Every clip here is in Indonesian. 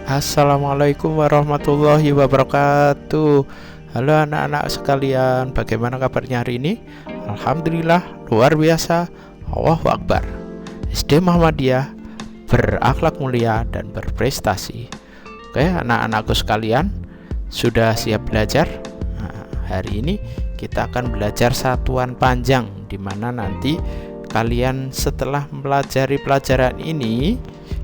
Assalamualaikum warahmatullahi wabarakatuh. Halo anak-anak sekalian, bagaimana kabarnya hari ini? Alhamdulillah, luar biasa. Allahu Akbar. SD Muhammadiyah berakhlak mulia dan berprestasi. Oke, anak-anakku sekalian, sudah siap belajar? Nah, hari ini kita akan belajar satuan panjang, di mana nanti kalian setelah mempelajari pelajaran ini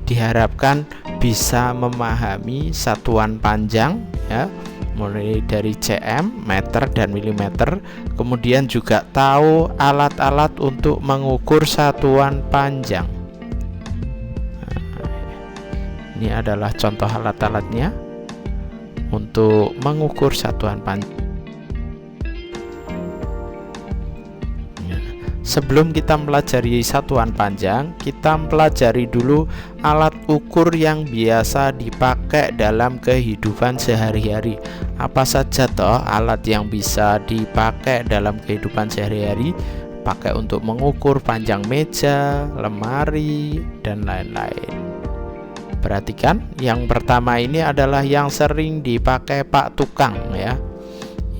diharapkan bisa memahami satuan panjang ya, mulai dari cm, meter dan milimeter. Kemudian juga tahu alat-alat untuk mengukur satuan panjang. Nah, ini adalah contoh alat-alatnya untuk mengukur satuan panjang. Sebelum kita mempelajari satuan panjang, kita mempelajari dulu alat ukur yang biasa dipakai dalam kehidupan sehari-hari. Apa saja toh alat yang bisa dipakai dalam kehidupan sehari-hari? Pakai untuk mengukur panjang meja, lemari, dan lain-lain. Perhatikan, yang pertama ini adalah yang sering dipakai Pak Tukang ya.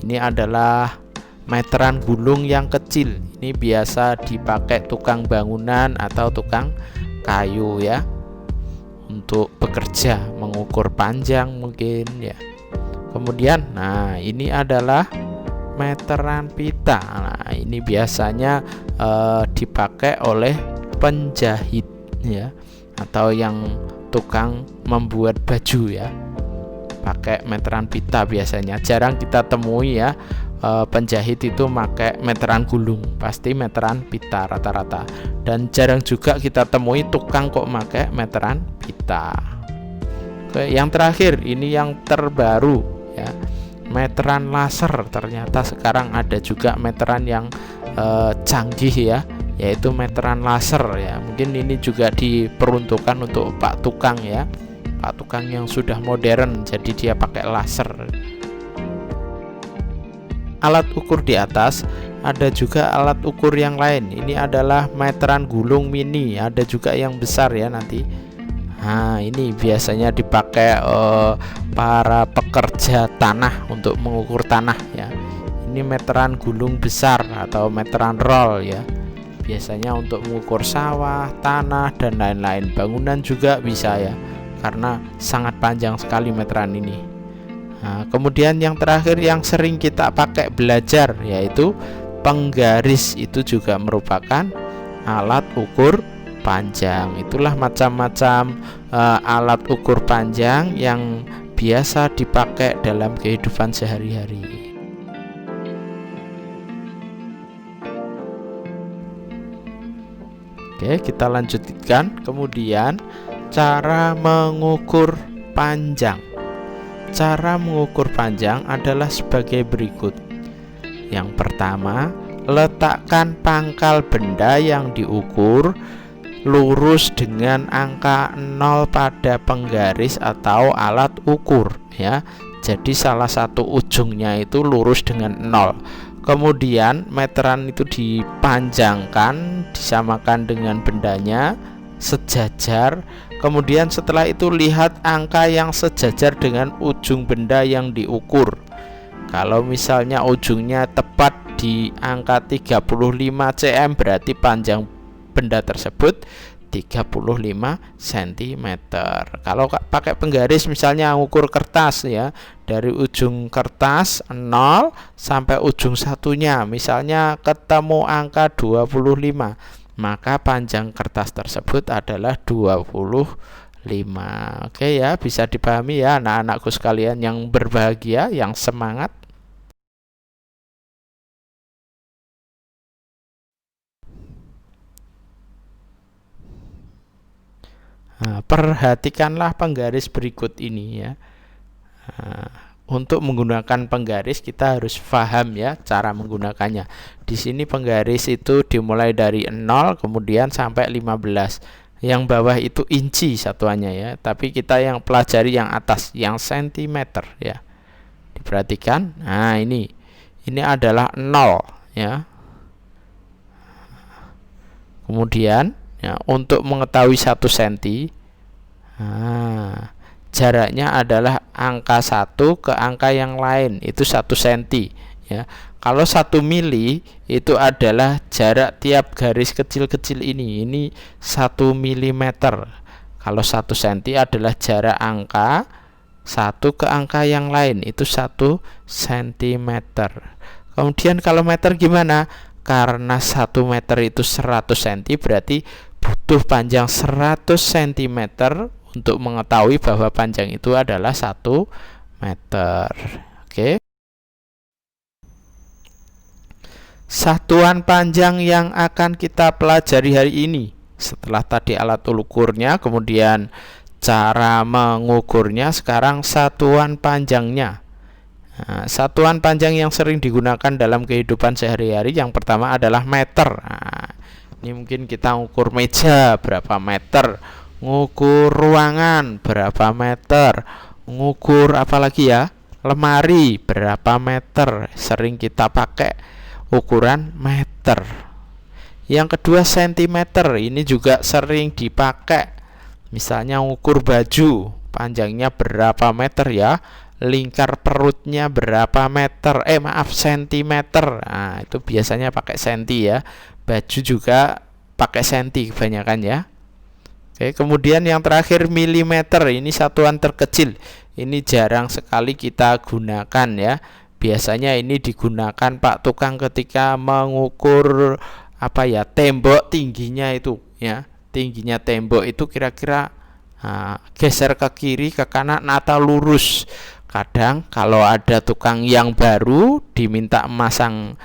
Ini adalah meteran gulung yang kecil. Ini biasa dipakai tukang bangunan atau tukang kayu ya, untuk bekerja mengukur panjang mungkin ya. Kemudian nah ini adalah meteran pita. Nah, ini biasanya dipakai oleh penjahit ya, atau yang tukang membuat baju ya, pakai meteran pita biasanya. Jarang kita temui ya penjahit itu pakai meteran gulung, pasti meteran pita rata-rata. Dan jarang juga kita temui tukang kok pakai meteran pita. Oke, yang terakhir ini yang terbaru ya, meteran laser. Ternyata sekarang ada juga meteran yang canggih ya, yaitu meteran laser ya. Mungkin ini juga diperuntukkan untuk Pak Tukang ya, Pak Tukang yang sudah modern, jadi dia pakai laser. Alat ukur di atas ada juga alat ukur yang lain. Ini adalah meteran gulung mini, ada juga yang besar ya nanti. Nah, ini biasanya dipakai para pekerja tanah untuk mengukur tanah ya. Ini meteran gulung besar atau meteran roll ya. Biasanya untuk mengukur sawah, tanah, dan lain-lain. Bangunan juga bisa ya, karena sangat panjang sekali meteran ini. Nah, kemudian yang terakhir yang sering kita pakai belajar yaitu penggaris. Itu juga merupakan alat ukur panjang. Itulah macam-macam alat ukur panjang yang biasa dipakai dalam kehidupan sehari-hari. Oke, kita lanjutkan. Kemudian cara mengukur panjang. Cara mengukur panjang adalah sebagai berikut. Yang pertama, letakkan pangkal benda yang diukur lurus dengan angka 0 pada penggaris atau alat ukur ya. Jadi salah satu ujungnya itu lurus dengan 0. Kemudian meteran itu dipanjangkan, disamakan dengan bendanya sejajar. Kemudian setelah itu lihat angka yang sejajar dengan ujung benda yang diukur. Kalau misalnya ujungnya tepat di angka 35 cm, berarti panjang benda tersebut 35 cm. Kalau pakai penggaris misalnya ukur kertas ya, dari ujung kertas 0 sampai ujung satunya misalnya ketemu angka 25, maka panjang kertas tersebut adalah 25. Oke ya, bisa dipahami ya anak-anakku sekalian yang berbahagia, yang semangat. Nah, perhatikanlah penggaris berikut ini ya. Nah, untuk menggunakan penggaris kita harus paham ya cara menggunakannya. Di sini penggaris itu dimulai dari 0 kemudian sampai 15. Yang bawah itu inci satuannya ya, tapi kita yang pelajari yang atas, yang sentimeter ya. Diperhatikan. Nah, ini adalah 0 ya. Kemudian ya, untuk mengetahui 1 cm, nah, jaraknya adalah angka 1 ke angka yang lain, itu 1 cm ya. Kalau 1 mili itu adalah jarak tiap garis kecil-kecil ini 1 mm. Kalau 1 cm adalah jarak angka 1 ke angka yang lain, itu 1 cm. Kemudian kalau meter gimana? Karena 1 meter itu 100 cm, berarti butuh panjang 100 cm untuk mengetahui bahwa panjang itu adalah 1 meter. Oke. Satuan panjang yang akan kita pelajari hari ini, setelah tadi alat ukurnya, kemudian cara mengukurnya, sekarang satuan panjangnya. Nah, satuan panjang yang sering digunakan dalam kehidupan sehari-hari yang pertama adalah meter. Nah, ini mungkin kita ngukur meja berapa meter, ngukur ruangan berapa meter, ngukur apa lagi ya, lemari berapa meter, sering kita pakai ukuran meter. Yang kedua sentimeter, ini juga sering dipakai, misalnya ngukur baju panjangnya berapa meter ya, lingkar perutnya berapa meter, sentimeter. Nah, itu biasanya pakai senti ya. Baju juga pakai senti kebanyakan ya. Oke, kemudian yang terakhir milimeter, ini satuan terkecil. Ini jarang sekali kita gunakan ya. Biasanya ini digunakan Pak Tukang ketika mengukur tembok tingginya itu ya. Tingginya tembok itu kira-kira geser ke kiri, ke kanan atau lurus. Kadang kalau ada tukang yang baru diminta memasang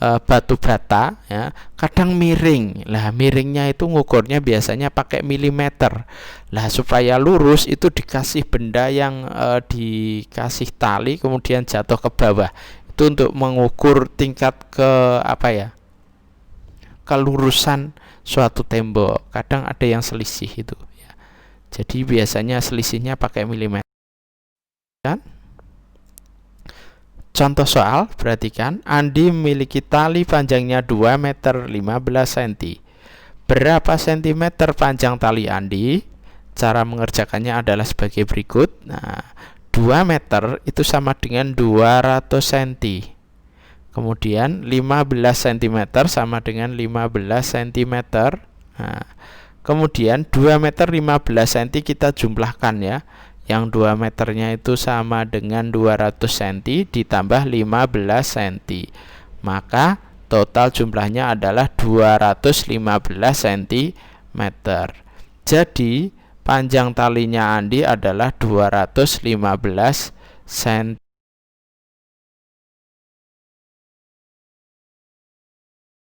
batu bata ya, kadang miring. Lah miringnya itu ngukurnya biasanya pakai milimeter. Lah supaya lurus itu dikasih benda yang dikasih tali kemudian jatuh ke bawah. Itu untuk mengukur tingkat kelurusan suatu tembok. Kadang ada yang selisih itu ya. Jadi biasanya selisihnya pakai milimeter. Kan? Contoh soal, perhatikan, Andi memiliki tali panjangnya 2 meter 15 cm. Berapa sentimeter panjang tali Andi? Cara mengerjakannya adalah sebagai berikut. Nah, 2 meter itu sama dengan 200 cm. Kemudian 15 cm sama dengan 15 cm. Nah, kemudian 2 meter 15 cm kita jumlahkan ya. Yang 2 meternya itu sama dengan 200 cm ditambah 15 cm. Maka total jumlahnya adalah 215 cm. Jadi panjang talinya Andi adalah 215 cm.